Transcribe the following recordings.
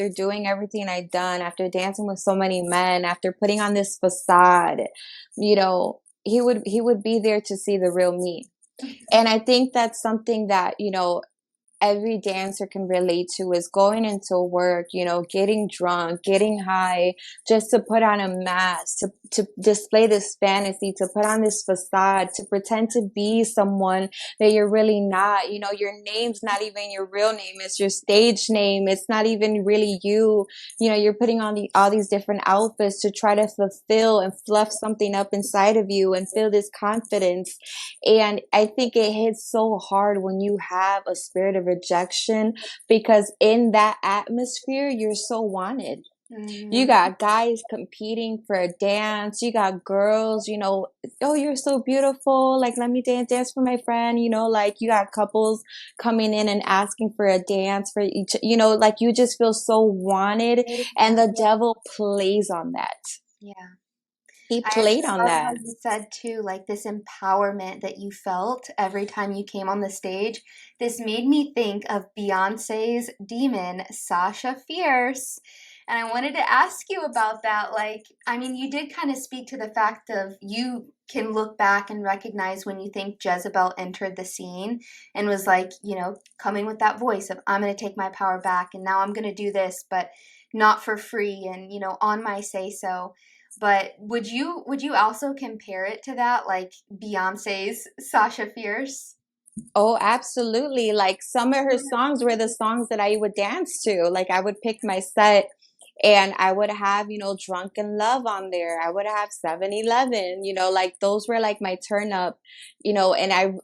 after doing everything I'd done, after dancing with so many men, after putting on this facade, he would be there to see the real me. And I think that's something that, every dancer can relate to, is going into work, getting drunk, getting high, just to put on a mask, to display this fantasy, to put on this facade, to pretend to be someone that you're really not. Your name's not even your real name. It's your stage name. It's not even really you. You're putting on all these different outfits to try to fulfill and fluff something up inside of you and feel this confidence. And I think it hits so hard when you have a spirit of rejection, because in that atmosphere, you're so wanted. You got guys competing for a dance. You got girls, oh, you're so beautiful. Like, let me dance for my friend. Like, you got couples coming in and asking for a dance for each, like, you just feel so wanted. And the devil plays on that. Yeah. He I played actually on love how that. you said too, like this empowerment that you felt every time you came on the stage. This made me think of Beyonce's demon, Sasha Fierce. And I wanted to ask you about that. Like, I mean, you did kind of speak to the fact of you can look back and recognize when you think Jezebel entered the scene and was like, coming with that voice of, I'm going to take my power back and now I'm going to do this, but not for free and, on my say so. But would you also compare it to that, like Beyonce's Sasha Fierce? Oh, absolutely. Like, some of her songs were the songs that I would dance to. Like, I would pick my set and I would have, Drunken Love on there. I would have 7-Eleven, like, those were like my turn up, and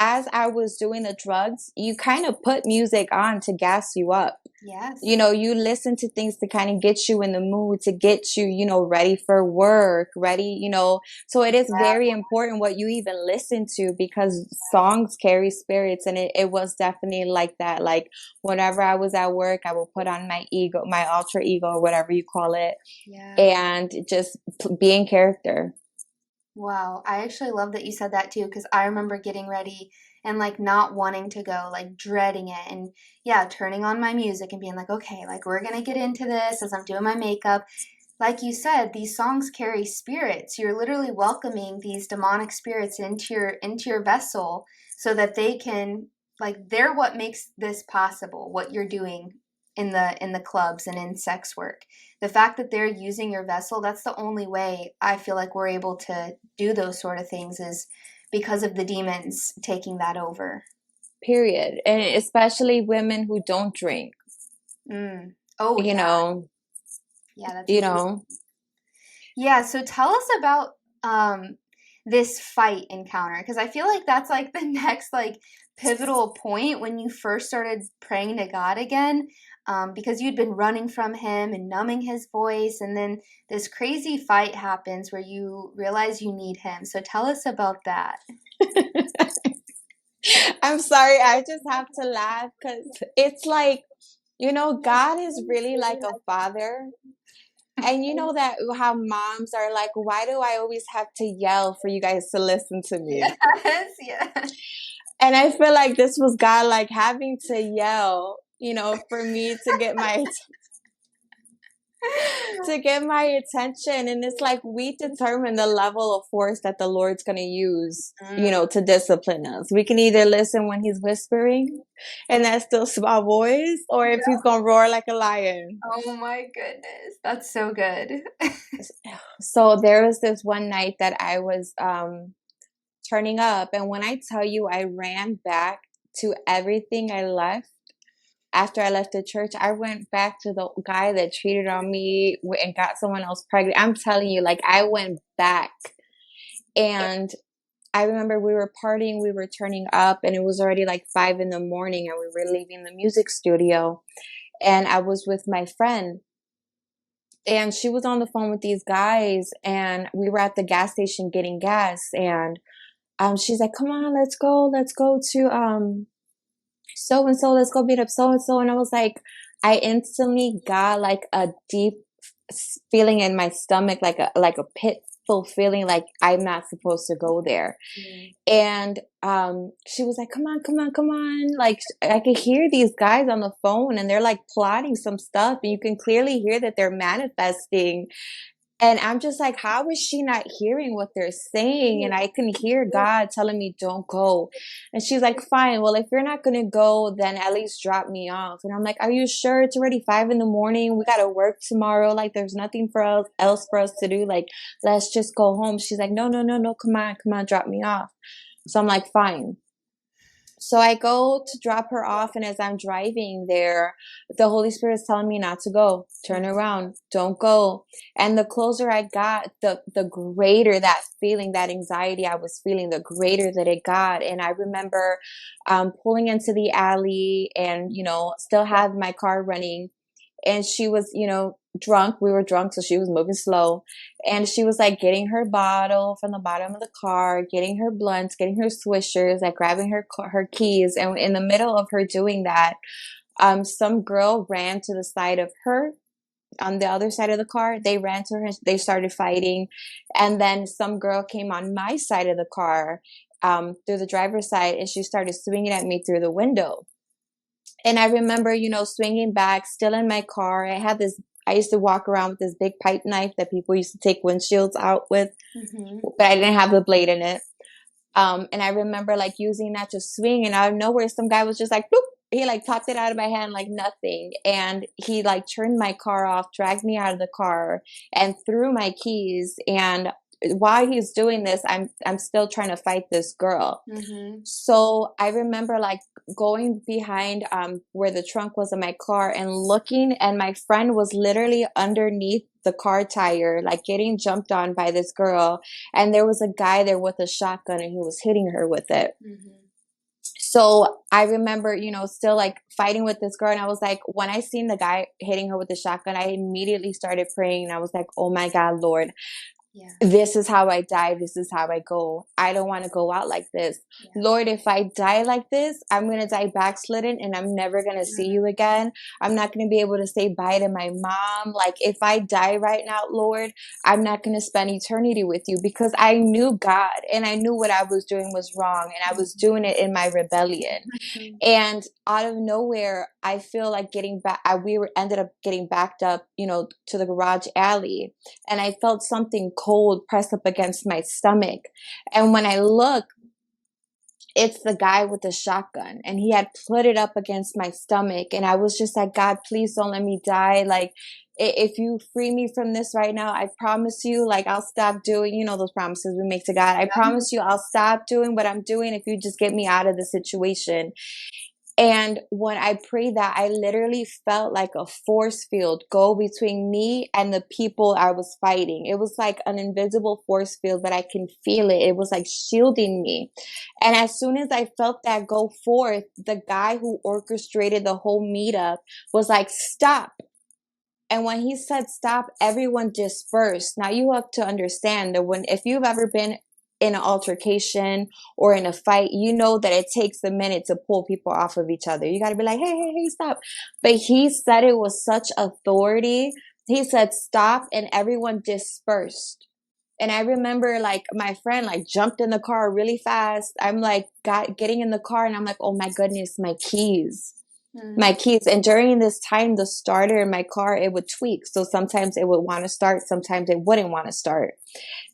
as I was doing the drugs, you kind of put music on to gas you up. Yes. You listen to things to kind of get you in the mood, to get you, ready for work, ready, so it is Yeah. very important what you even listen to, because songs carry spirits. And it was definitely like that. Like, whenever I was at work, I will put on my ego, my alter ego, or whatever you call it, Yeah. and just be in character. Wow. I actually love that you said that too, because I remember getting ready and like not wanting to go, like dreading it. And yeah, turning on my music and being like, okay, like we're gonna get into this as I'm doing my makeup. Like you said, these songs carry spirits. You're literally welcoming these demonic spirits into your vessel so that they can, like, they're what makes this possible, what you're doing in the clubs and in sex work. The fact that they're using your vessel, that's the only way I feel like we're able to do those sort of things is because of the demons taking that over. Period. And especially women who don't drink, Mm. Oh you yeah. know, Yeah, that's a you huge. know. Yeah, so tell us about this fight encounter because I feel like that's like the next like pivotal point when you first started praying to God again, because you'd been running from him and numbing his voice, and then this crazy fight happens where you realize you need him. So tell us about that. I'm sorry, I just have to laugh because it's like, God is really like a father. And you know that how moms are like, why do I always have to yell for you guys to listen to me? Yes, yeah. And I feel like this was God like having to yell, for me to get my attention. And it's like, we determine the level of force that the Lord's going to use, Mm. to discipline us. We can either listen when he's whispering and that still small voice, or if he's going to roar like a lion. Oh my goodness, that's so good. So there was this one night that I was turning up, and when I tell you, I ran back to everything I left. After I left the church, I went back to the guy that cheated on me and got someone else pregnant. I'm telling you, like, I went back. And I remember we were partying, we were turning up, and it was already like 5 in the morning, and we were leaving the music studio. And I was with my friend, and she was on the phone with these guys, and we were at the gas station getting gas. And she's like, come on, let's go to so and so, let's go beat up so and so. And I was like, I instantly got like a deep feeling in my stomach, like a pit fulfilling, like I'm not supposed to go there. Mm. And she was like, come on, come on, come on. Like I could hear these guys on the phone and they're like plotting some stuff, and you can clearly hear that they're manifesting. And I'm just like, how is she not hearing what they're saying? And I can hear God telling me, don't go. And she's like, fine, well, if you're not going to go, then at least drop me off. And I'm like, are you sure? It's already 5 a.m. We got to work tomorrow. Like, there's nothing for us else for us to do. Like, let's just go home. She's like, no, no, no, no. Come on, drop me off. So I'm like, fine. So I go to drop her off, and as I'm driving there, the Holy Spirit is telling me not to go. Turn around. Don't go. And the closer I got, the greater that feeling, that anxiety I was feeling, the greater that it got. And I remember pulling into the alley and, still have my car running. And she was, drunk. We were drunk, so she was moving slow. And she was like getting her bottle from the bottom of the car, getting her blunts, getting her swishers, like grabbing her keys. And in the middle of her doing that, some girl ran to the side of her on the other side of the car. They ran to her, they started fighting. And then some girl came on my side of the car, through the driver's side, and she started swinging at me through the window. And I remember, swinging back, still in my car. I used to walk around with this big pipe knife that people used to take windshields out with, Mm-hmm. but I didn't have the blade in it. And I remember like using that to swing, and out of nowhere, some guy was just like, boop. He like popped it out of my hand like nothing. And he like turned my car off, dragged me out of the car, and threw my keys. And while he's doing this, I'm still trying to fight this girl. Mm-hmm. So I remember like going behind where the trunk was of my car and looking, and my friend was literally underneath the car tire, like getting jumped on by this girl. And there was a guy there with a shotgun, and he was hitting her with it. Mm-hmm. So I remember, still like fighting with this girl. And I was like, when I seen the guy hitting her with the shotgun, I immediately started praying. And I was like, oh my God, Lord, Yeah. this is how I die. This is how I go. I don't want to go out like this. Yeah. Lord, if I die like this, I'm going to die backslidden, and I'm never going to see you again. I'm not going to be able to say bye to my mom. Like, if I die right now, Lord, I'm not going to spend eternity with you, because I knew God and I knew what I was doing was wrong, and I was doing it in my rebellion. Mm-hmm. And out of nowhere, I feel like getting back, ended up getting backed up, to the garage alley. And I felt something cold press up against my stomach. And when I look, it's the guy with the shotgun, and he had put it up against my stomach. And I was just like, God, please don't let me die. Like, if you free me from this right now, I promise you, like, I'll stop doing, those promises we make to God. I promise you, I'll stop doing what I'm doing if you just get me out of the situation. And when I prayed that, I literally felt like a force field go between me and the people I was fighting. It was like an invisible force field, but I can feel it. It was like shielding me. And as soon as I felt that go forth, the guy who orchestrated the whole meetup was like, stop. And when he said stop, everyone dispersed. Now you have to understand that if you've ever been in an altercation or in a fight, you know that it takes a minute to pull people off of each other. You got to be like, hey, hey, hey, stop. But he said it with such authority. He said stop, and everyone dispersed. And I remember like my friend like jumped in the car really fast. I'm like getting in the car, and I'm like, oh my goodness, my keys. My keys. And during this time, the starter in my car, it would tweak. So sometimes it would want to start, sometimes it wouldn't want to start.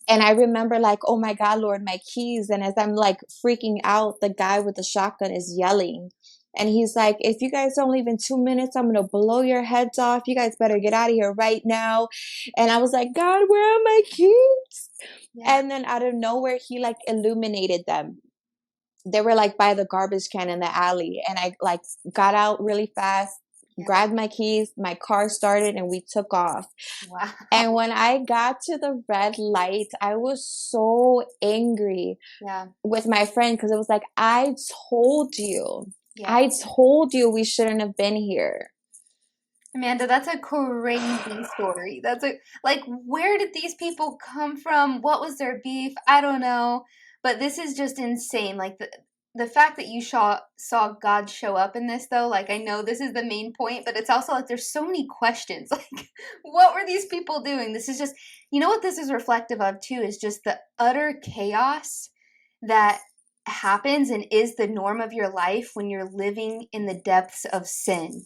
And I remember like, oh my God, Lord, my keys. And as I'm like freaking out, the guy with the shotgun is yelling. And he's like, if you guys don't leave in 2 minutes, I'm going to blow your heads off. You guys better get out of here right now. And I was like, God, where are my keys? Yeah. And then out of nowhere, he like illuminated them. They were like by the garbage can in the alley. And I like got out really fast, grabbed my keys, my car started, and we took off. Wow. And when I got to the red light, I was so angry with my friend, because it was like, I told you. Yeah. I told you we shouldn't have been here. Amanda, that's a crazy story. Where did these people come from? What was their beef? I don't know. But this is just insane. Like, the fact that you saw God show up in this, though, like, I know this is the main point, but it's also like there's so many questions. Like, what were these people doing? This is just, you know what this is reflective of, too, is just the utter chaos that happens and is the norm of your life when you're living in the depths of sin.